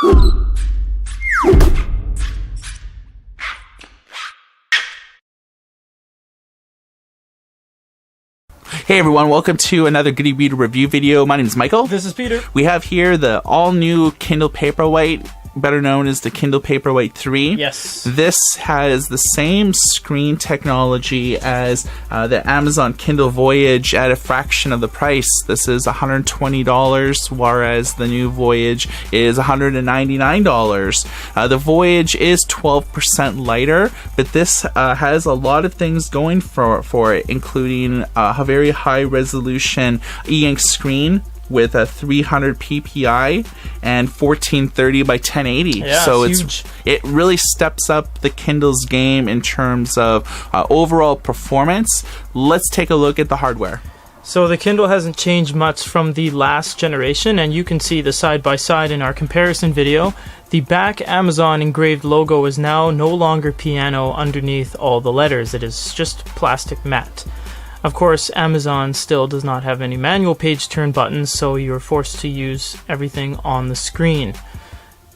Hey everyone, welcome to another Good e-Reader review video. My name is Michael. This is Peter. We have here the all-new Kindle Paperwhite, better known as the Kindle Paperwhite 3. Yes. This has the same screen technology as the Amazon Kindle Voyage at a fraction of the price. This is $120, whereas the new Voyage is $199. The Voyage is 12% lighter, but this has a lot of things going for it, including a very high-resolution e-ink screen with a 300 ppi and 1430 by 1080. Yeah, so it's huge. It really steps up the Kindle's game in terms of overall performance. Let's take a look at the hardware. So the Kindle hasn't changed much from the last generation, and you can see the side-by-side in our comparison video. The back Amazon engraved logo is now no longer piano underneath all the letters. It is just plastic matte. Of course, Amazon still does not have any manual page turn buttons, so you're forced to use everything on the screen.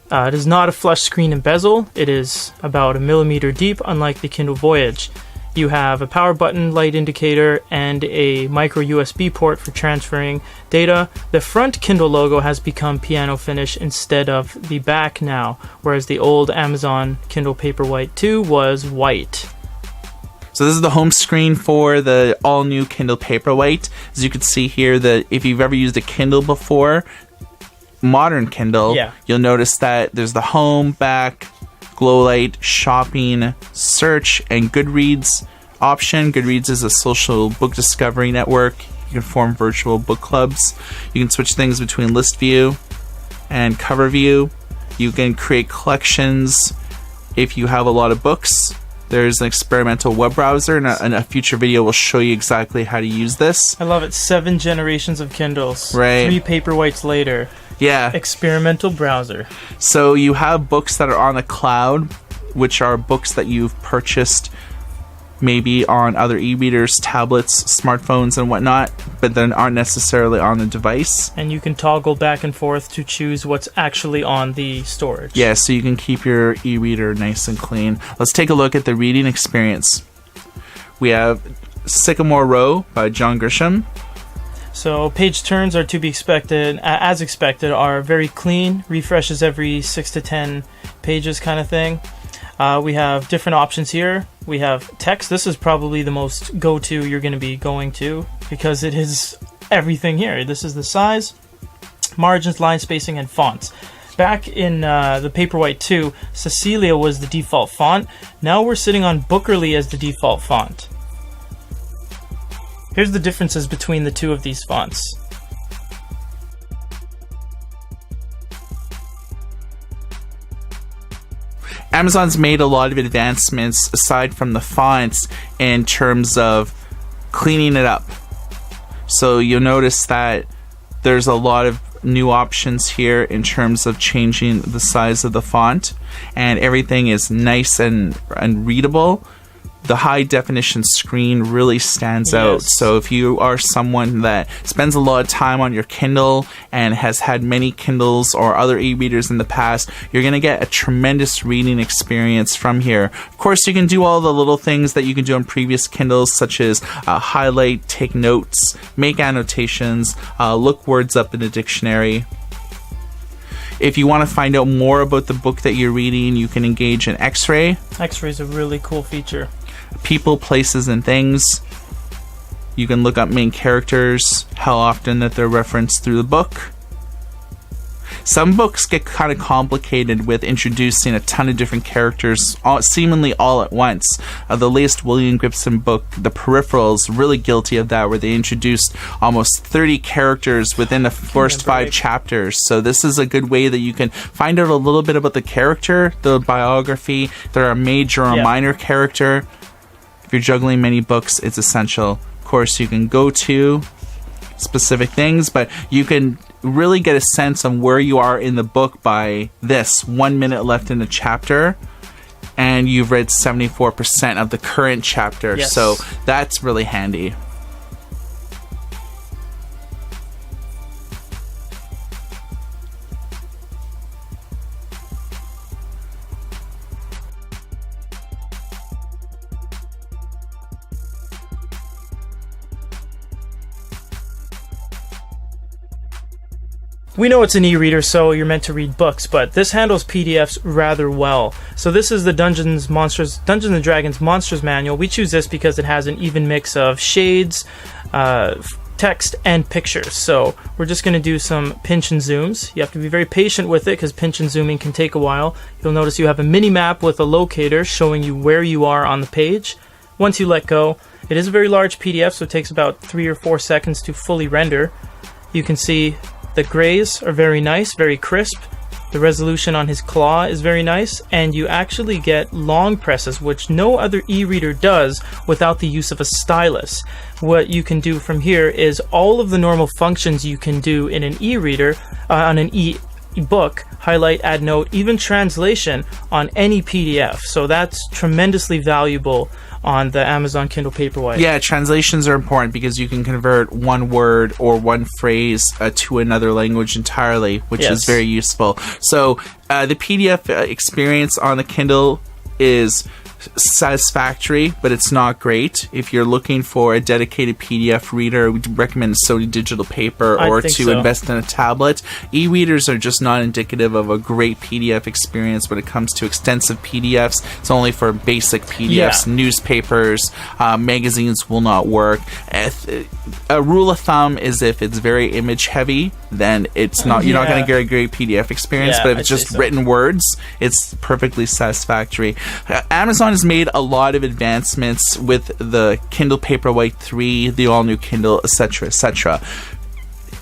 It is not a flush screen and bezel. It is about 1 millimeter deep, unlike the Kindle Voyage. You have a power button, light indicator, and a micro USB port for transferring data. The front Kindle logo has become piano finish instead of the back now, whereas the old Amazon Kindle Paperwhite 2 was white. So this is the home screen for the all-new Kindle Paperwhite. As you can see here, that if you've ever used a Kindle before, modern Kindle, you'll notice that there's the home, back, glow light, shopping, search, and Goodreads option. Goodreads is a social book discovery network. You can form virtual book clubs. You can switch things between list view and cover view. You can create collections if you have a lot of books. There's an experimental web browser, and a future video will show you exactly how to use this. I love it. 7 generations of Kindles. Right. 3 Paperwhites later. Yeah. Experimental browser. So you have books that are on the cloud, which are books that you've purchased maybe on other e-readers, tablets, smartphones, and whatnot, but then aren't necessarily on the device. And you can toggle back and forth to choose what's actually on the storage. Yeah, so you can keep your e-reader nice and clean. Let's take a look at the reading experience. We have Sycamore Row by John Grisham. So page turns are to be expected, as expected, are very clean, refreshes every 6 to 10 pages kind of thing. We have different options here. We have text. This is probably the most go-to you're going to be going to because it is everything here. This is the size, margins, line spacing, and fonts. Back in the Paperwhite 2, Cecilia was the default font. Now we're sitting on Bookerly as the default font. Here's the differences between the two of these fonts. Amazon's made a lot of advancements aside from the fonts in terms of cleaning it up. So you'll notice that there's a lot of new options here in terms of changing the size of the font, and everything is nice and readable. The high definition screen really stands out. So if you are someone that spends a lot of time on your Kindle and has had many Kindles or other e-readers in the past, you're going to get a tremendous reading experience from here. Of course, you can do all the little things that you can do on previous Kindles, such as highlight, take notes, make annotations, look words up in a dictionary. If you want to find out more about the book that you're reading, you can engage in X-ray. X-ray is a really cool feature. People, places, and things. You can look up main characters, how often that they're referenced through the book. Some books get kind of complicated with introducing a ton of different characters seemingly all at once. The latest William Gibson book, The Peripherals, really guilty of that, where they introduced almost 30 characters within the first 5 chapters. So this is a good way that you can find out a little bit about the character, the biography, they're a major or minor character. If you're juggling many books, it's essential. Of course, you can go to specific things, but you can really get a sense of where you are in the book by this 1 minute left in the chapter, and you've read 74% of the current chapter. So that's really handy. We know it's an e-reader, so you're meant to read books, but this handles PDFs rather well. So this is the Dungeons and Dragons Monsters Manual. We choose this because it has an even mix of shades, text, and pictures. So we're just going to do some pinch and zooms. You have to be very patient with it because pinch and zooming can take a while. You'll notice you have a mini map with a locator showing you where you are on the page. Once you let go, it is a very large PDF, so it takes about 3 or 4 seconds to fully render. You can see the grays are very nice, very crisp. The resolution on his claw is very nice, and you actually get long presses, which no other e-reader does without the use of a stylus. What you can do from here is all of the normal functions you can do in an e-reader, on an e-book, highlight, add note, even translation on any PDF. So that's tremendously valuable on the Amazon Kindle Paperwhite. Yeah, translations are important because you can convert one word or one phrase to another language entirely, which is very useful. So the PDF experience on the Kindle is satisfactory, but it's not great. If you're looking for a dedicated PDF reader, we'd recommend Sony Digital Paper or to invest in a tablet. E-readers are just not indicative of a great PDF experience when it comes to extensive PDFs. It's only for basic PDFs. Newspapers, magazines will not work. A rule of thumb is if it's very image heavy, then it's not. You're not going to get a great PDF experience. But if it's just written words, it's perfectly satisfactory. Amazon has made a lot of advancements with the Kindle Paperwhite 3, the all-new Kindle, etc., etc.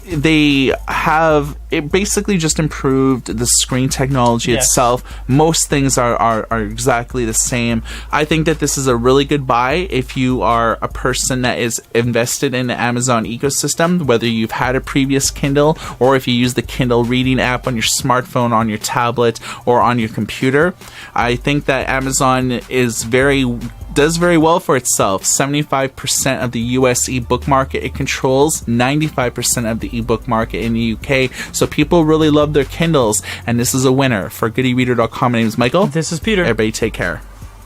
They have basically just improved the screen technology itself. Most things are exactly the same. I think that this is a really good buy if you are a person that is invested in the Amazon ecosystem, whether you've had a previous Kindle or if you use the Kindle reading app on your smartphone, on your tablet, or on your computer. I think that Amazon does very well for itself. 75% of the US ebook market it controls, 95% of the ebook market in the UK. So people really love their Kindles, and this is a winner. For goodereader.com, my name is Michael. This is Peter. Everybody take care.